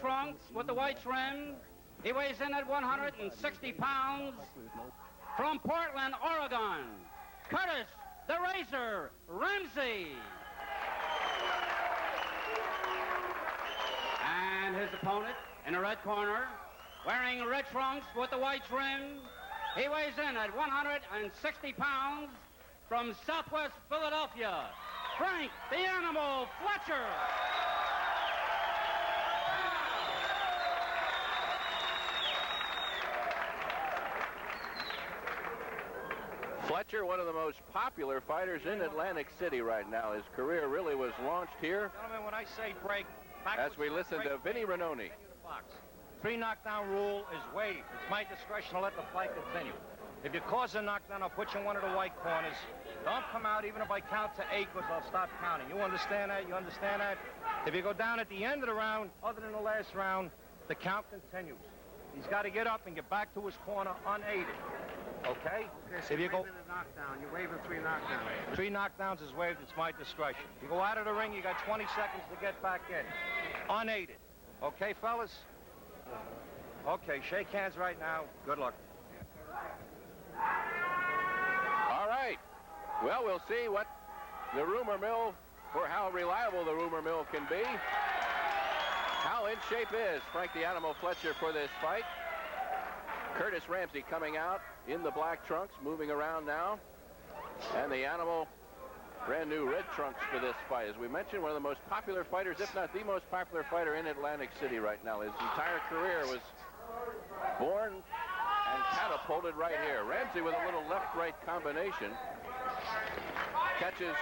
trunks with the white trim. He weighs in at 160 pounds. From Portland, Oregon, Curtis the Razor Ramsey. And his opponent in the red corner, wearing red trunks with the white trim. He weighs in at 160 pounds. From Southwest Philadelphia, Frank the Animal Fletcher. Fletcher, one of the most popular fighters in Atlantic City right now. His career really was launched here. Gentlemen, when I say break, as we listen to Vinnie Ranoni. 3 knockdown rule is waived. It's my discretion to let the fight continue. If you cause a knockdown, I'll put you in one of the white corners. Don't come out even if I count to 8, because I'll stop counting. You understand that? You understand that? If you go down at the end of the round, other than the last round, the count continues. He's got to get up and get back to his corner unaided. Okay? So if you go knockdown, you're waiving 3 knockdowns. 3 knockdowns is waived. It's my discretion. You go out of the ring, you got 20 seconds to get back in. Unaided. Okay, fellas? Okay, shake hands right now. Good luck. All right. Well, we'll see what the rumor mill, or how reliable the rumor mill can be. How in shape is Frank the Animal Fletcher for this fight? Curtis Ramsey coming out in the black trunks, moving around now. And the Animal, brand new red trunks for this fight. As we mentioned, one of the most popular fighters, if not the most popular fighter in Atlantic City right now. His entire career was born and catapulted right here. Ramsey with a little left-right combination. Catches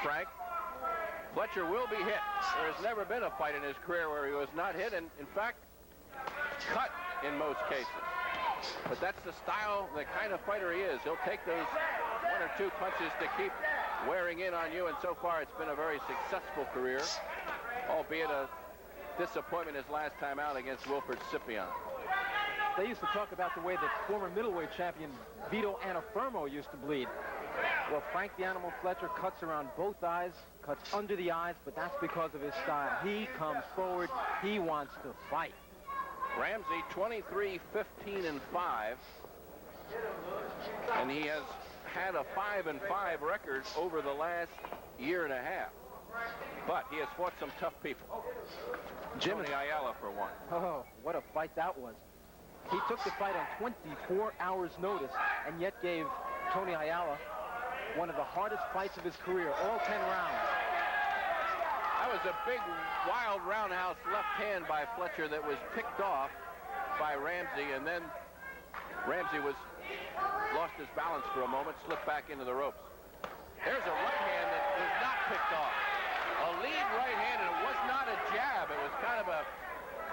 Frank. Fletcher will be hit. There has never been a fight in his career where he was not hit, and in fact, cut in most cases. But that's the style, the kind of fighter he is. He'll take those 1 or 2 punches to keep wearing in on you, and so far it's been a very successful career, albeit a disappointment his last time out against Wilfred Scipion. They used to talk about the way that former middleweight champion Vito Antuofermo used to bleed. Well, Frank the Animal Fletcher cuts around both eyes, cuts under the eyes, but that's because of his style. He comes forward. He wants to fight. Ramsey 23-15-5, and he has had a 5-5 record over the last year and a half. But he has fought some tough people. Tony Ayala for one. Oh, what a fight that was. He took the fight on 24 hours notice and yet gave Tony Ayala one of the hardest fights of his career, all 10 rounds. That was a big, wild roundhouse left hand by Fletcher that was picked off by Ramsey, and then Ramsey lost his balance for a moment, slipped back into the ropes. There's a right hand that was not picked off. A lead right hand, and it was not a jab. It was kind of a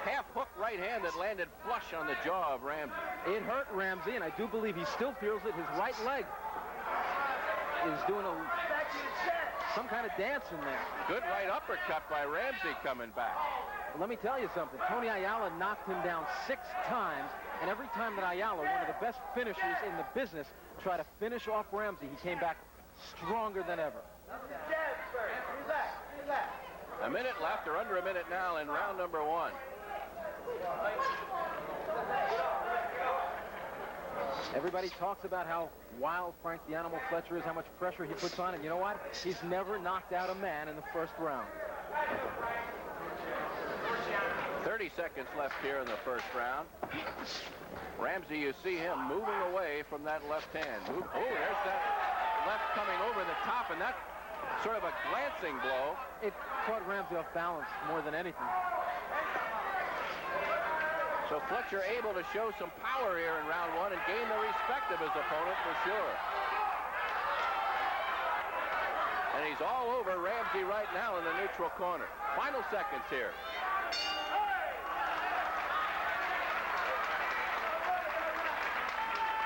half-hook right hand that landed flush on the jaw of Ramsey. It hurt Ramsey, and I do believe he still feels it. His right leg is doing some kind of dance in there. Good right uppercut by Ramsey coming back. Well, let me tell you something. Tony Ayala knocked him down 6 times, and every time that Ayala, one of the best finishers in the business, tried to finish off Ramsey, he came back stronger than ever. A minute left, or under a minute now in round number 1. Everybody talks about how wild Frank the Animal Fletcher is, how much pressure he puts on, and you know what? He's never knocked out a man in the first round. 30 seconds left here in the first round. Ramsey, you see him moving away from that left hand. Oh, there's that left coming over the top, and that sort of a glancing blow. It caught Ramsey off balance more than anything. So Fletcher able to show some power here in round 1 and gain the respect of his opponent for sure. And he's all over Ramsey right now in the neutral corner. Final seconds here.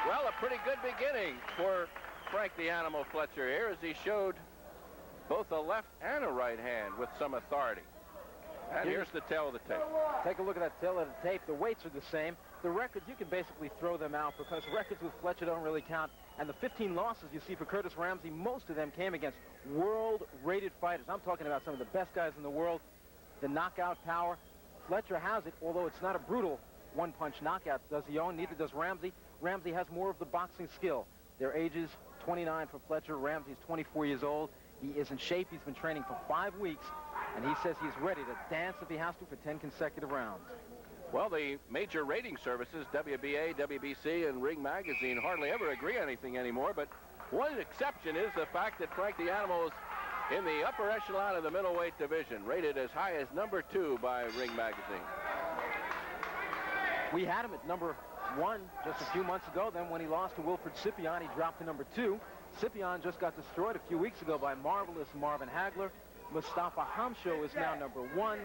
Well, a pretty good beginning for Frank the Animal Fletcher here, as he showed both a left and a right hand with some authority. And here's the tail of the tape. Take a look at that tail of the tape. The weights are the same. The records, you can basically throw them out because records with Fletcher don't really count. And the 15 losses you see for Curtis Ramsey, most of them came against world-rated fighters. I'm talking about some of the best guys in the world. the knockout power. Fletcher has it, although it's not a brutal one-punch knockout. Does he own? Neither does Ramsey. Ramsey has more of the boxing skill. Their ages, 29 for Fletcher. Ramsey's 24 years old. He is in shape. He's been training for 5 weeks, and he says he's ready to dance if he has to for 10 consecutive rounds. Well, the major rating services, WBA, WBC, and Ring Magazine, hardly ever agree on anything anymore, but one exception is the fact that Frank the Animal is in the upper echelon of the middleweight division, rated as high as number 2 by Ring Magazine. We had him at number 1 just a few months ago. Then when he lost to Wilfred Scipion, he dropped to number 2. Scipion just got destroyed a few weeks ago by marvelous Marvin Hagler. Mustafa Hamsho is now number 1.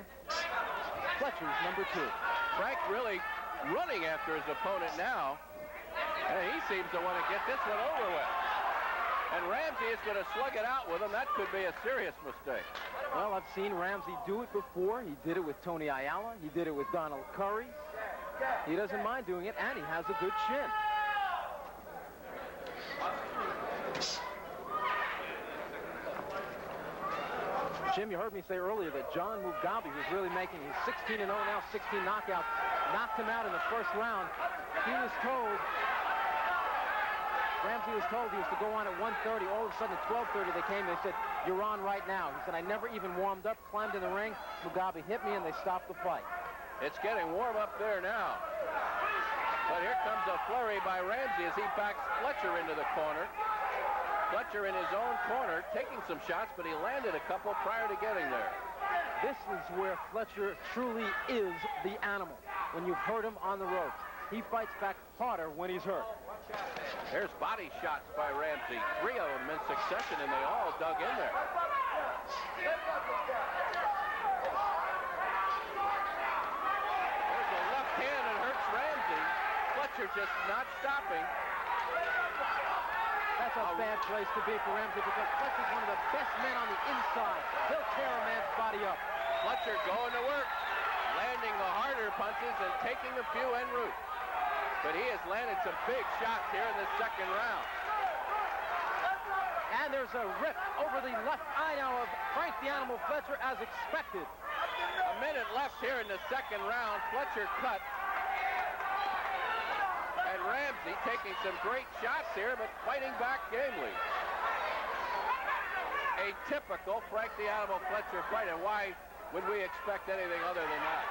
Fletcher's number 2. Frank really running after his opponent now, and he seems to want to get this one over with. And Ramsey is going to slug it out with him. That could be a serious mistake. Well, I've seen Ramsey do it before. He did it with Tony Ayala. He did it with Donald Curry. He doesn't mind doing it, and he has a good chin. Jim, you heard me say earlier that John Mugabe, who's really making his 16-0 now, 16 knockouts, knocked him out in the first round. He was told, Ramsey was told he was to go on at 1:30. All of a sudden at 12:30 they came, they said, "You're on right now." He said, "I never even warmed up, climbed in the ring. Mugabe hit me and they stopped the fight." It's getting warm up there now. But here comes a flurry by Ramsey as he backs Fletcher into the corner. Fletcher in his own corner, taking some shots, but he landed a couple prior to getting there. This is where Fletcher truly is the animal. When you've hurt him on the ropes, he fights back harder when he's hurt. There's body shots by Ramsey. 3 of them in succession, and they all dug in there. There's a left hand that hurts Ramsey. Fletcher just not stopping. That's a bad place to be for Ramsey because Fletcher's one of the best men on the inside. He'll tear a man's body up. Fletcher going to work, landing the harder punches and taking a few en route. But he has landed some big shots here in the second round. And there's a rip over the left eye now of Frank the Animal Fletcher as expected. A minute left here in the second round. Fletcher cut. And Ramsey taking some great shots here, but fighting back gamely. A typical Frank the Animal Fletcher fight, and why would we expect anything other than that?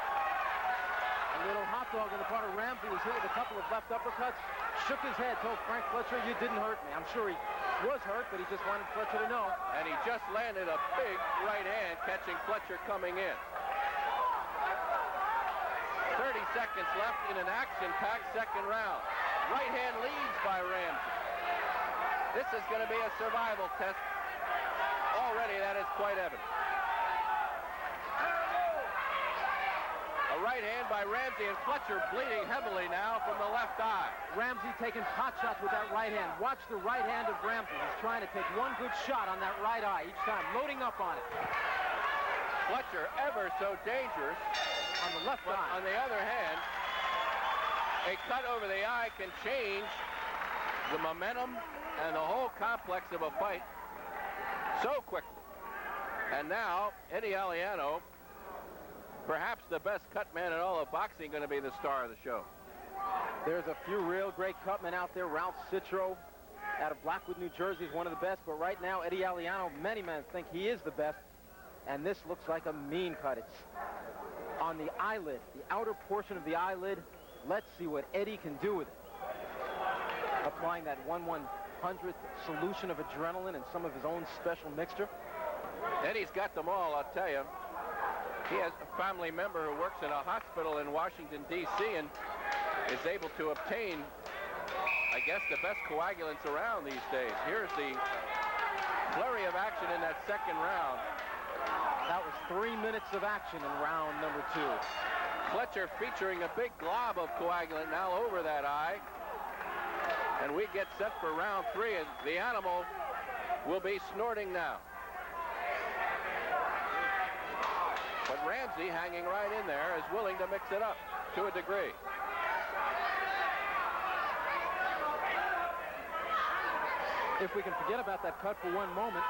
A little hot dog on the part of Ramsey was hit with a couple of left uppercuts, shook his head, told Frank Fletcher, "You didn't hurt me." I'm sure he was hurt, but he just wanted Fletcher to know. And he just landed a big right hand, catching Fletcher coming in. 30 seconds left in an action-packed second round. Right hand leads by Ramsey. This is going to be a survival test. Already that is quite evident. A right hand by Ramsey, and Fletcher bleeding heavily now from the left eye. Ramsey taking pot shots with that right hand. Watch the right hand of Ramsey. He's trying to take one good shot on that right eye each time, loading up on it. Fletcher ever so dangerous on the left eye. On the other hand, a cut over the eye can change the momentum and the whole complex of a fight so quickly. And now, Eddie Aliano, perhaps the best cut man in all of boxing, going to be the star of the show. There's a few real great cutmen out there. Ralph Citro out of Blackwood, New Jersey is one of the best. But right now, Eddie Aliano, many men think he is the best. And this looks like a mean cut. It's on the eyelid, the outer portion of the eyelid. Let's see what Eddie can do with it. Applying that 1/100th solution of adrenaline and some of his own special mixture. Eddie's got them all, I'll tell you. He has a family member who works in a hospital in Washington, D.C. and is able to obtain, I guess, the best coagulants around these days. Here's the flurry of action in that second round. That was 3 minutes of action in round number 2. Fletcher featuring a big glob of coagulant now over that eye. And we get set for round 3, and the Animal will be snorting now. But Ramsey, hanging right in there, is willing to mix it up to a degree. If we can forget about that cut for one moment,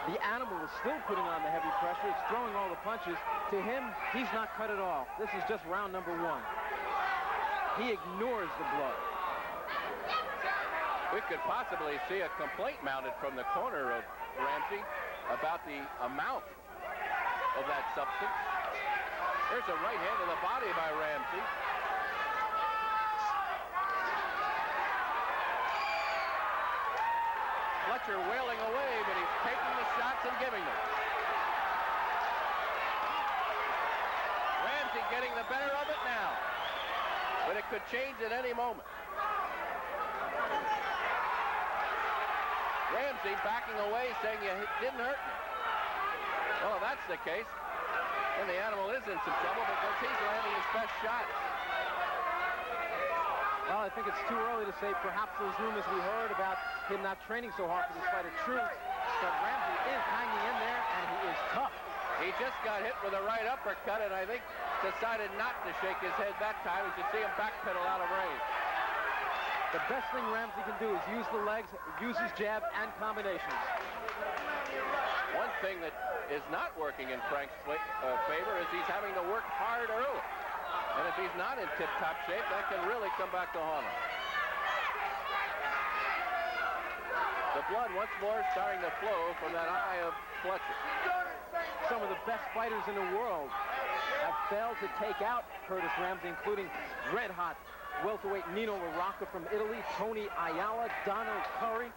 the Animal is still putting on the heavy pressure. It's throwing all the punches. To him, he's not cut at all. This is just round number 1. He ignores the blood. We could possibly see a complaint mounted from the corner of Ramsey about the amount of that substance. There's a right hand to the body by Ramsey. Fletcher wailing away, but he's taking the shots and giving them. Ramsey getting the better of it now, but it could change at any moment. Ramsey backing away, saying you didn't hurt me. Well, if that's the case, then the animal is in some trouble because he's landing his best shots. Well, I think it's too early to say perhaps those rumors we heard about him not training so hard for this fight are true. But Ramsey is hanging in there, and he is tough. He just got hit with a right uppercut, and I think decided not to shake his head that time as you see him backpedal out of range. The best thing Ramsey can do is use the legs, use his jab, and combinations. One thing that is not working in Frank's favor is he's having to work hard early. And if he's not in tip-top shape, that can really come back to haunt him. The blood once more starting to flow from that eye of Fletcher. Some of the best fighters in the world have failed to take out Curtis Ramsey, including red-hot welterweight Nino LaRocca from Italy, Tony Ayala, Donald Curry.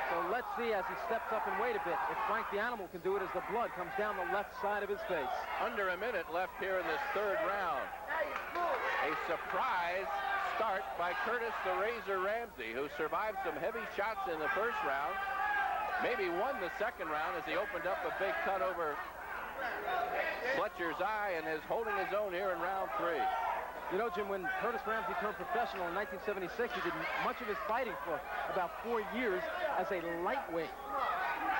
So let's see as he steps up and wait a bit if Frank the Animal can do it as the blood comes down the left side of his face. Under a minute left here in this third round. A surprise start by Curtis the Razor Ramsey, who survived some heavy shots in the first round. Maybe won the second round as he opened up a big cut over Fletcher's eye and is holding his own here in round 3. You know, Jim, when Curtis Ramsey turned professional in 1976, he did much of his fighting for about 4 years as a lightweight.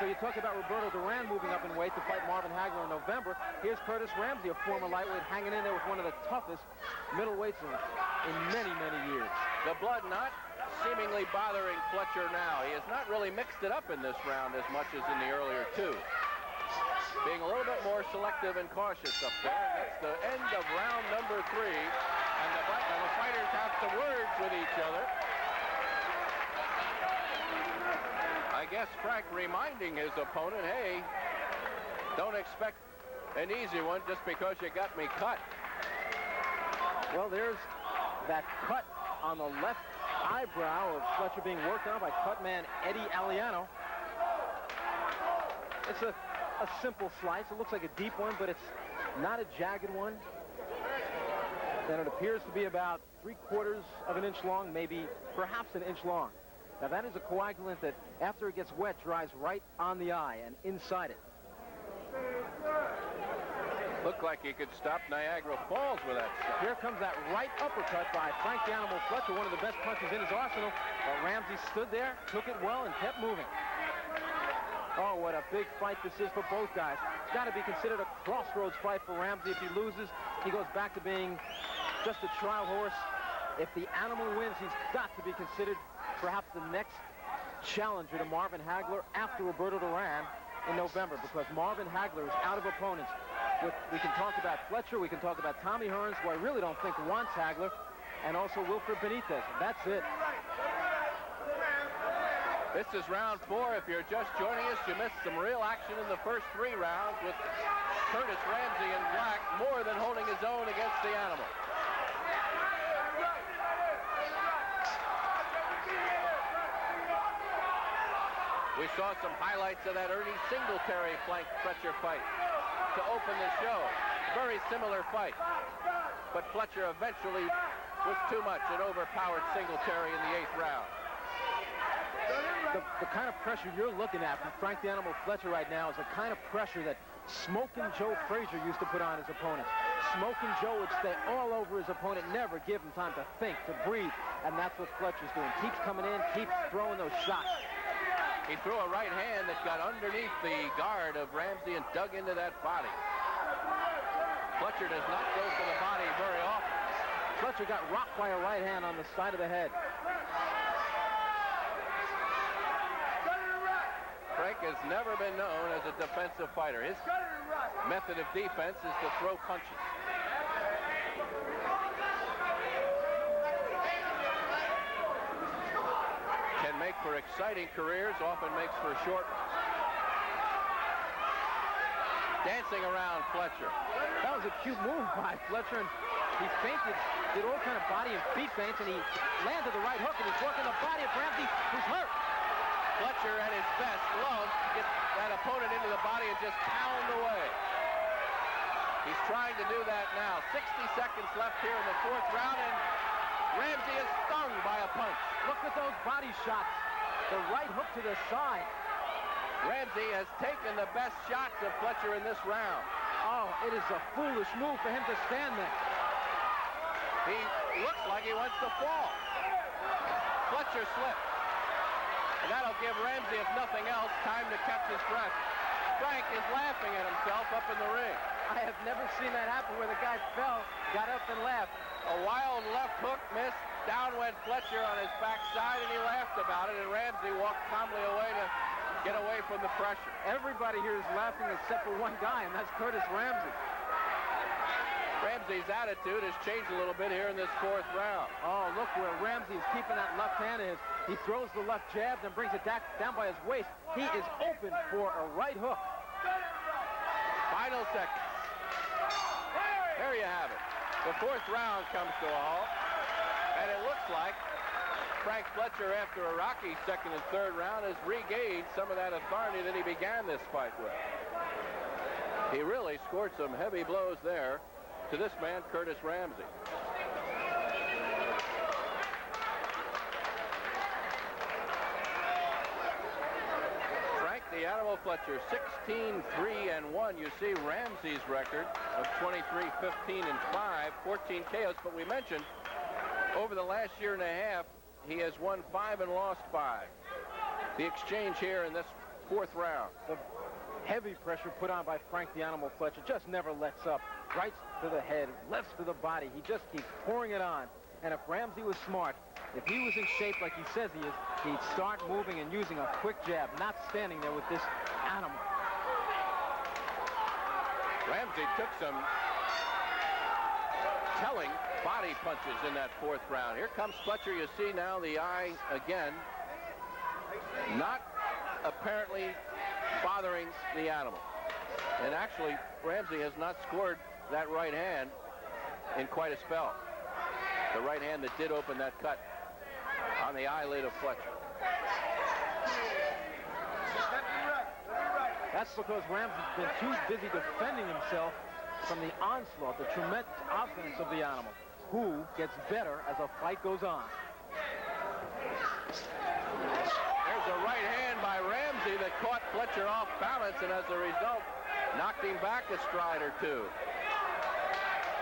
So you talk about Roberto Duran moving up in weight to fight Marvin Hagler in November. Here's Curtis Ramsey, a former lightweight, hanging in there with one of the toughest middleweights in many, many years. The blood not seemingly bothering Fletcher now. He has not really mixed it up in this round as much as in the earlier 2. Being a little bit more selective and cautious up there. And that's the end of round number 3. And the fighters have some words with each other. I guess Frank reminding his opponent, hey, don't expect an easy one just because you got me cut. Well, there's that cut on the left eyebrow of Fletcher being worked on by cutman Eddie Aliano. It's a simple slice. It looks like a deep one, but it's not a jagged one. And it appears to be about 3/4 of an inch long, maybe perhaps an inch long. Now that is a coagulant that after it gets wet dries right on the eye and inside it. Looked like he could stop Niagara Falls with that stuff. Here comes that right uppercut by Frank the Animal Fletcher, one of the best punches in his arsenal. But Ramsey stood there, took it well, and kept moving. Oh, what a big fight this is for both guys. It's got to be considered a crossroads fight for Ramsey. If he loses, he goes back to being just a trial horse. If the Animal wins, he's got to be considered perhaps the next challenger to Marvin Hagler after Roberto Duran in November, because Marvin Hagler is out of opponents. We can talk about Fletcher, we can talk about Tommy Hearns, who I really don't think wants Hagler, and also Wilfred Benitez. That's it. This is round 4. If you're just joining us, you missed some real action in the first 3 rounds with Curtis Ramsey in black more than holding his own against the Animal. We saw some highlights of that Ernie Singletary flank Fletcher fight to open the show. Very similar fight. But Fletcher eventually was too much. It overpowered Singletary in the 8th round. The kind of pressure you're looking at from Frank the Animal Fletcher right now is the kind of pressure that Smokin' Joe Frazier used to put on his opponents. Smokin' Joe would stay all over his opponent, never give him time to think, to breathe, and that's what Fletcher's doing. Keeps coming in, keeps throwing those shots. He threw a right hand that got underneath the guard of Ramsey and dug into that body. Fletcher does not go for the body very often. Fletcher got rocked by a right hand on the side of the head. Frank has never been known as a defensive fighter. His method of defense is to throw punches. Can make for exciting careers, often makes for short ones. Dancing around Fletcher. That was a cute move by Fletcher, and he feinted, did all kind of body and feet feints, and he landed the right hook, and he's working the body of Ramsey, who's hurt. Fletcher at his best loves to get that opponent into the body and just pound away. He's trying to do that now. 60 seconds left here in the 4th round, and Ramsey is stung by a punch. Look at those body shots. The right hook to the side. Ramsey has taken the best shots of Fletcher in this round. Oh, it is a foolish move for him to stand there. He looks like he wants to fall. Fletcher slips. And that'll give Ramsey, if nothing else, time to catch his breath. Frank is laughing at himself up in the ring. I have never seen that happen where the guy fell, got up and laughed. A wild left hook missed. Down went Fletcher on his backside, and he laughed about it, and Ramsey walked calmly away to get away from the pressure. Everybody here is laughing except for one guy, and that's Curtis Ramsey. Ramsey's attitude has changed a little bit here in this 4th round. Oh, look where Ramsey is keeping that left hand of his. He throws the left jab, then brings it down by his waist. He is open for a right hook. Final seconds. There you have it. The 4th round comes to a halt, and it looks like Frank Fletcher, after a rocky 2nd and 3rd round, has regained some of that authority that he began this fight with. He really scored some heavy blows there to this man, Curtis Ramsey. Frank the Animal Fletcher, 16-3-1. You see Ramsey's record of 23-15-5, 14 KOs. But we mentioned over the last year and a half, he has won 5 and lost 5. The exchange here in this 4th round. The heavy pressure put on by Frank the Animal Fletcher just never lets up. Rights to the head, lefts to the body. He just keeps pouring it on. And if Ramsey was smart, if he was in shape like he says he is, he'd start moving and using a quick jab, not standing there with this animal. Ramsey took some telling body punches in that 4th round. Here comes Fletcher. You see now the eye again, not apparently bothering the animal. And actually, Ramsey has not scored that right hand in quite a spell. The right hand that did open that cut on the eyelid of Fletcher. That's because Ramsey's been too busy defending himself from the onslaught, the tremendous offense of the animal, who gets better as a fight goes on. There's a right hand by Ramsey that caught Fletcher off balance, and as a result, knocked him back a stride or two.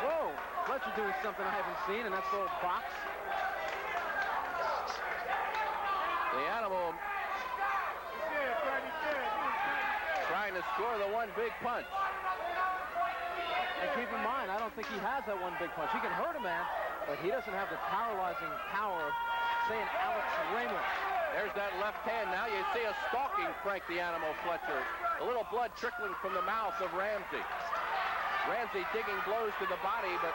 Whoa, Fletcher doing something I haven't seen, and that's a little box. The animal trying to score the one big punch. And keep in mind, I don't think he has that one big punch. He can hurt a man, but he doesn't have the paralyzing power of, say, an Alex Ramos. There's that left hand now. You see a stalking Frank the Animal Fletcher. A little blood trickling from the mouth of Ramsey. Ramsey digging blows to the body, but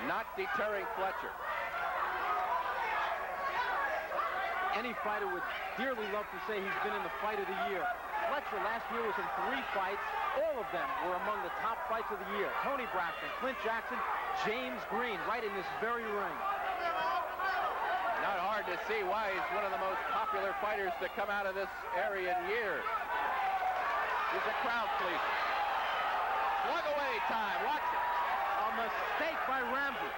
not deterring Fletcher. Any fighter would dearly love to say he's been in the fight of the year. Fletcher last year was in 3 fights. All of them were among the top fights of the year. Tony Braxton, Clint Jackson, James Green, right in this very ring. Not hard to see why he's one of the most popular fighters to come out of this area in years. He's a crowd pleaser. Slug away time. Watch it. A mistake by Ramsey.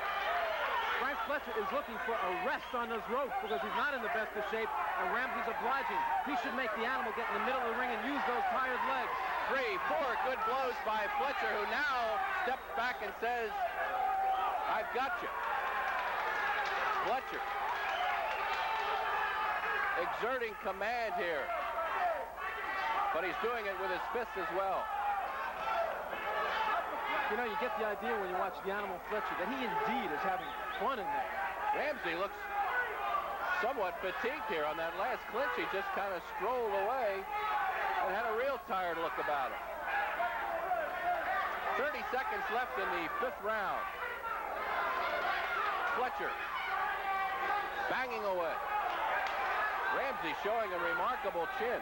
Frank Fletcher is looking for a rest on those ropes because he's not in the best of shape, and Ramsey's obliging. He should make the animal get in the middle of the ring and use those tired legs. 3, 4 good blows by Fletcher, who now steps back and says, I've got you. Fletcher exerting command here, but he's doing it with his fists as well. You know, you get the idea when you watch the Animal Fletcher that he indeed is having fun in there. Ramsey looks somewhat fatigued here on that last clinch. He just kind of strolled away and had a real tired look about him. 30 seconds left in the 5th round. Fletcher banging away. Ramsey showing a remarkable chin.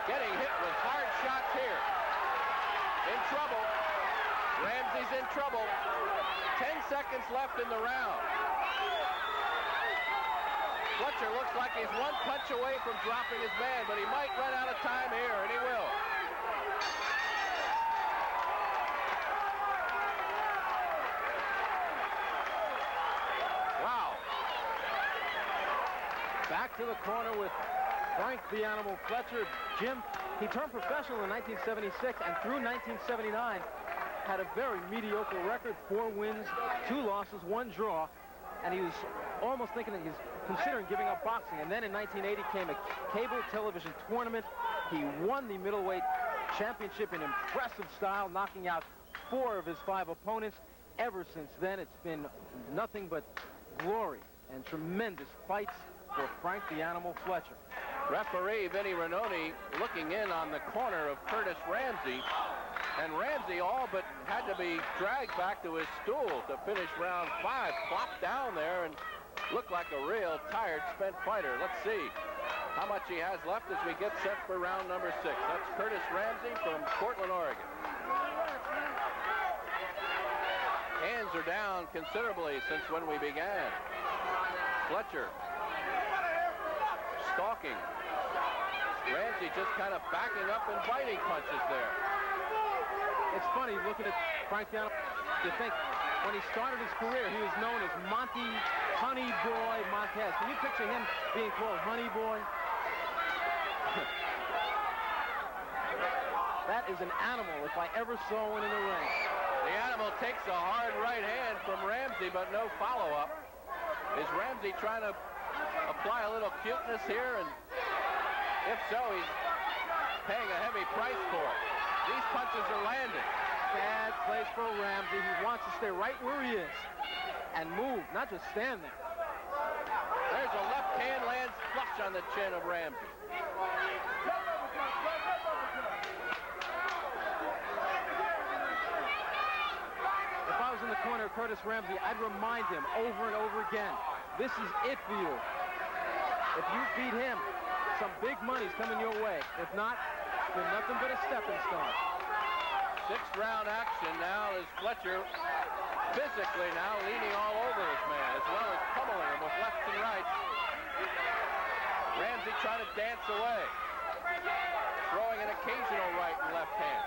Getting hit with hard shots here. In trouble. Ramsey's in trouble. 10 seconds left in the round. Fletcher looks like he's one punch away from dropping his man, but he might run out of time here, and he will. Wow. Back to the corner with Frank the Animal Fletcher. Jim, he turned professional in 1976, and through 1979 had a very mediocre record, 4 wins, 2 losses, 1 draw, and he was almost thinking that he's considering giving up boxing. And then in 1980 came a cable television tournament. He won the middleweight championship in impressive style, knocking out 4 of his 5 opponents. Ever since then, it's been nothing but glory and tremendous fights for Frank the Animal Fletcher. Referee Vinny Ranoni looking in on the corner of Curtis Ramsey, and Ramsey all but had to be dragged back to his stool to finish round 5. Plopped down there and looked like a real tired, spent fighter. Let's see how much he has left as we get set for round number 6. That's Curtis Ramsey from Portland, Oregon. Hands are down considerably since when we began. Fletcher stalking. Ramsey just kind of backing up and biting punches there. It's funny looking at Frank the Animal. You think when he started his career, he was known as Monty Honey Boy Montez. Can you picture him being called Honey Boy? That is an animal if I ever saw one in the ring. The Animal takes a hard right hand from Ramsey, but no follow-up. Is Ramsey trying to apply a little cuteness here? And if so, he's paying a heavy price for it. These punches are landing. Bad place for Ramsey. He wants to stay right where he is and move, not just stand there. There's a left hand lands flush on the chin of Ramsey. If I was in the corner of Curtis Ramsey, I'd remind him over and over again, this is it for you. If you beat him, some big money's coming your way. If not, then nothing but a stepping stone. 6th round action now as Fletcher physically now leaning all over his man, as well as pummeling him with lefts and rights. Ramsey trying to dance away, throwing an occasional right and left hand.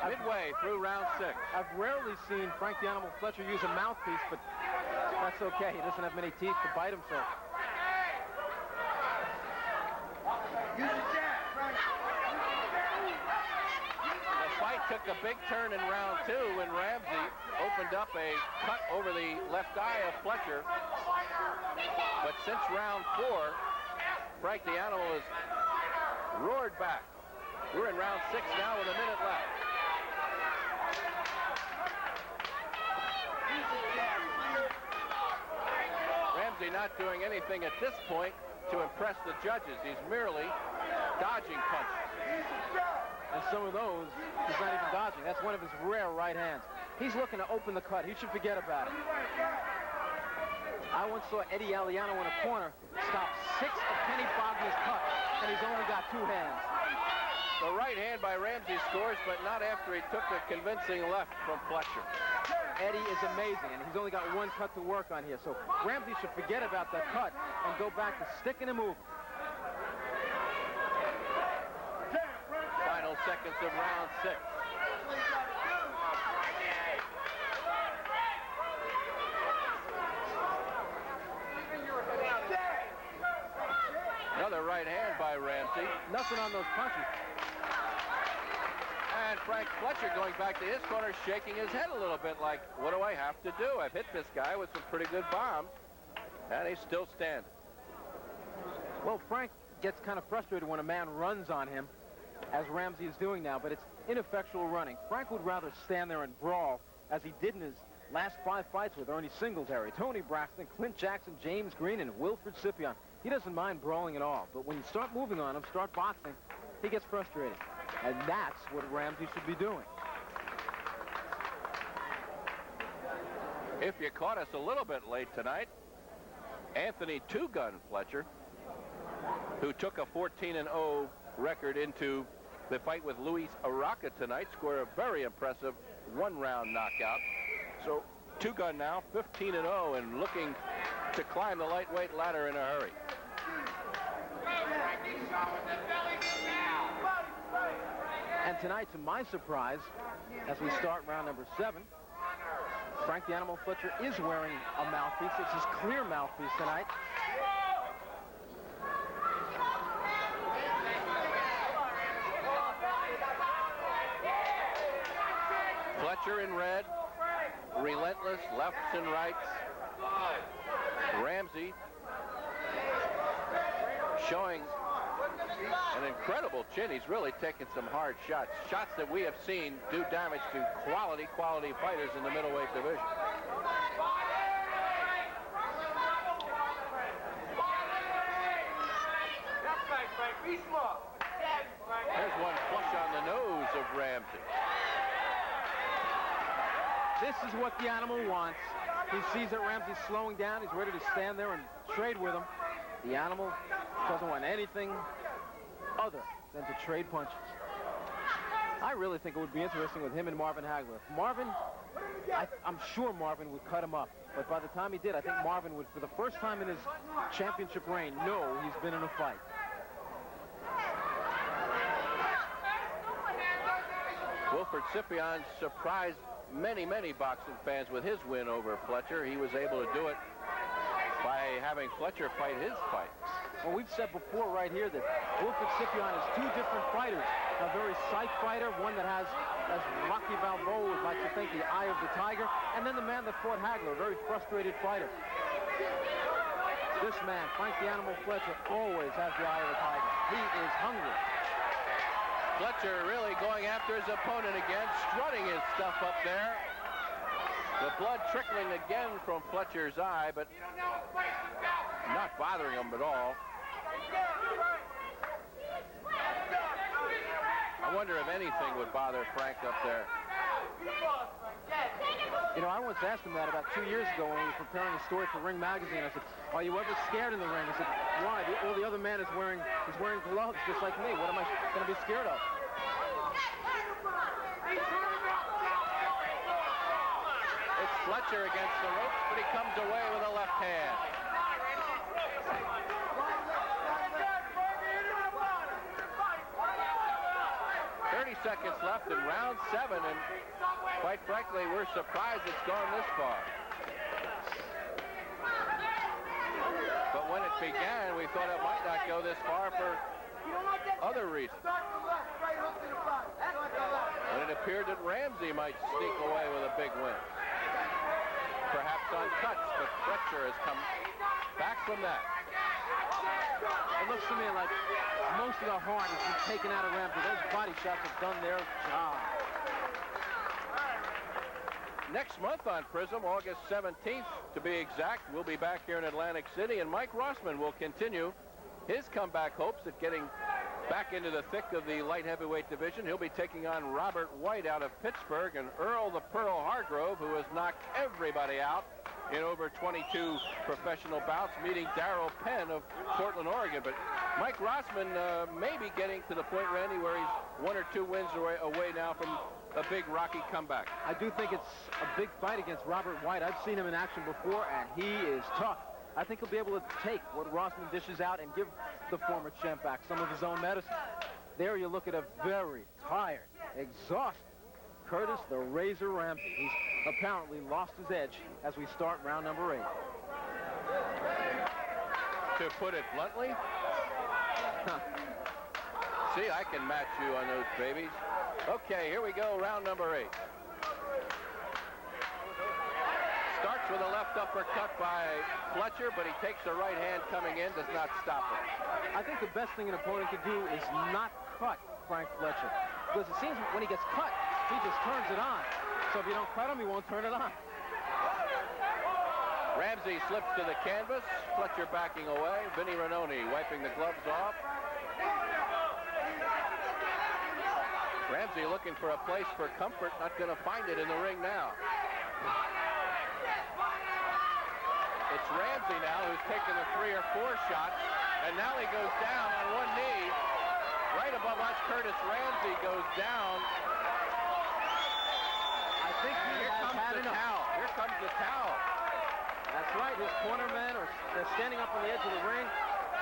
Midway through round 6. I've rarely seen Frank the Animal Fletcher use a mouthpiece, but that's okay. He doesn't have many teeth to bite himself. The fight took a big turn in round 2 when Ramsey opened up a cut over the left eye of Fletcher. But since round 4, Frank the Animal has roared back. We're in round 6 now with a minute left. Ramsey not doing anything at this point to impress the judges. He's merely dodging punches. And some of those, he's not even dodging. That's one of his rare right hands. He's looking to open the cut. He should forget about it. I once saw Eddie Aliano in a corner stop 6 of Kenny Bogner's cuts, and he's only got 2 hands. The right hand by Ramsey scores, but not after he took a convincing left from Fletcher. Eddie is amazing, and he's only got 1 cut to work on here. So Ramsey should forget about that cut and go back to sticking and moving. Final seconds of round 6. Another right hand by Ramsey. Nothing on those punches. And Frank Fletcher going back to his corner, shaking his head a little bit like, what do I have to do? I've hit this guy with some pretty good bombs, and he's still standing. Well, Frank gets kind of frustrated when a man runs on him, as Ramsey is doing now, but it's ineffectual running. Frank would rather stand there and brawl, as he did in his last 5 fights with Ernie Singletary, Tony Braxton, Clint Jackson, James Green, and Wilfred Scipion. He doesn't mind brawling at all, but when you start moving on him, start boxing, he gets frustrated. And that's what Ramsey should be doing. If you caught us a little bit late tonight, Anthony Two-Gun Fletcher, who took a 14-0 record into the fight with Luis Araca tonight, scored a very impressive one-round knockout. So Two-Gun now 15-0 and looking to climb the lightweight ladder in a hurry. And tonight, to my surprise, as we start round number 7, Frank the Animal Fletcher is wearing a mouthpiece. It's his clear mouthpiece tonight. Fletcher in red, relentless lefts and rights. Ramsey showing an incredible chin. He's really taken some hard shots. Shots that we have seen do damage to quality fighters in the middleweight division. There's one flush on the nose of Ramsey. This is what the Animal wants. He sees that Ramsey's slowing down. He's ready to stand there and trade with him. The Animal doesn't want anything other than to trade punches. I really think it would be interesting with him and Marvin Hagler. Marvin, I'm sure Marvin would cut him up. But by the time he did, I think Marvin would, for the first time in his championship reign, know he's been in a fight. Wilfred Scipion surprised many boxing fans with his win over Fletcher. He was able to do it by having Fletcher fight his fight. Well, we've said before right here that Wilfred Scipion is two different fighters. A very psych fighter, one that has, as Rocky Balboa would like to think, the eye of the tiger, and then the man that fought Hagler, a very frustrated fighter. This man, Frank the Animal Fletcher, always has the eye of the tiger. He is hungry. Fletcher really going after his opponent again, strutting his stuff up there. The blood trickling again from Fletcher's eye, but not bothering him at all. I wonder if anything would bother Frank up there. You know, I once asked him that about 2 years ago when he was preparing a story for Ring Magazine. I said, are you ever scared in the ring? I said, why? All the other man is wearing gloves just like me. What am I going to be scared of? It's Fletcher against the ropes, but he comes away with a left hand. 30 seconds left in round 7, and quite frankly, we're surprised it's gone this far. But when it began, we thought it might not go this far for other reasons. When it appeared that Ramsey might sneak away with a big win. Perhaps on cuts, but Fletcher has come back from that. It looks to me like most of the heart has been taken out of Ramsey. Those body shots have done their job. Next month on Prism, August 17th, to be exact, we'll be back here in Atlantic City, and Mike Rossman will continue his comeback hopes at getting back into the thick of the light heavyweight division. He'll be taking on Robert White out of Pittsburgh, and Earl the Pearl Hargrove, who has knocked everybody out in over 22 professional bouts, meeting Darrell Penn of Portland, Oregon. But Mike Rossman may be getting to the point, Randy, where he's 1 or 2 wins away now from a big Rocky comeback. I do think it's a big fight against Robert White. I've seen him in action before, and he is tough. I think he'll be able to take what Rossman dishes out and give the former champ back some of his own medicine. There you look at a very tired, exhausted Curtis the Razor Ramsey. He's apparently lost his edge as we start round number 8. To put it bluntly, see, I can match you on those babies. Okay, here we go, round number 8. Starts with a left uppercut by Fletcher, but he takes the right hand coming in, does not stop it. I think the best thing an opponent could do is not cut Frank Fletcher. Because it seems when he gets cut, he just turns it on. So if you don't cut him, he won't turn it on. Ramsey slips to the canvas. Fletcher backing away. Vinny Ranoni wiping the gloves off. Ramsey looking for a place for comfort. Not going to find it in the ring now. It's Ramsey now who's taken the 3 or 4 shots. And now he goes down on one knee. Right above us, Curtis Ramsey goes down. I think Here comes the towel. Here comes the towel. That's right. His cornermen they're standing up on the edge of the ring.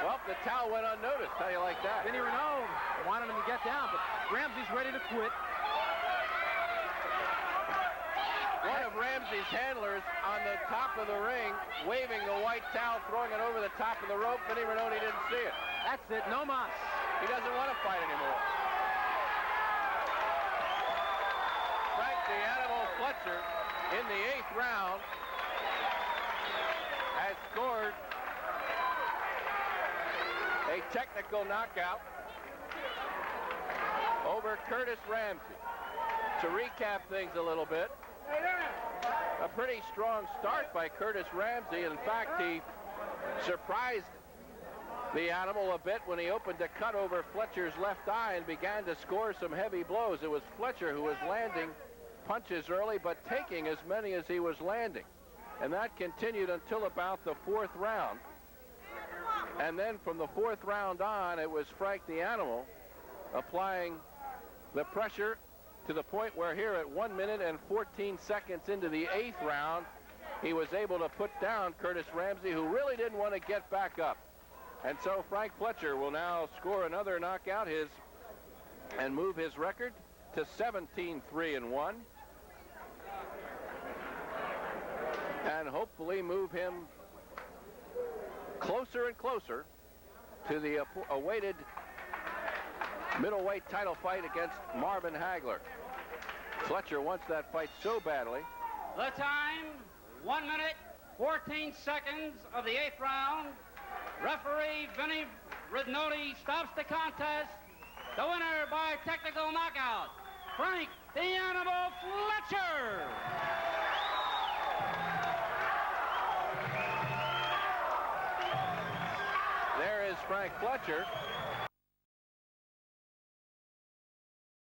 Well, the towel went unnoticed. How do you like that? Vinny Renaud wanted him to get down, but Ramsey's ready to quit. One of Ramsey's handlers on the top of the ring, waving the white towel, throwing it over the top of the rope. Vinny Ranoni didn't see it. That's it. No mas. He doesn't want to fight anymore. Frank the Animal Fletcher in the 8th round has scored a technical knockout over Curtis Ramsey. To recap things a little bit, a pretty strong start by Curtis Ramsey. In fact, he surprised the Animal a bit when he opened a cut over Fletcher's left eye and began to score some heavy blows. It was Fletcher who was landing punches early, but taking as many as he was landing. And that continued until about the 4th round. And then from the 4th round on, it was Frank the Animal applying the pressure to the point where here at 1 minute and 14 seconds into the 8th round, he was able to put down Curtis Ramsey, who really didn't want to get back up. And so Frank Fletcher will now score another knockout and move his record to 17-3-1. And hopefully move him closer and closer to the awaited middleweight title fight against Marvin Hagler. Fletcher wants that fight so badly. The time, 1 minute, 14 seconds of the 8th round. Referee Vinny Ranoni stops the contest. The winner by technical knockout, Frank the Animal Fletcher. There is Frank Fletcher.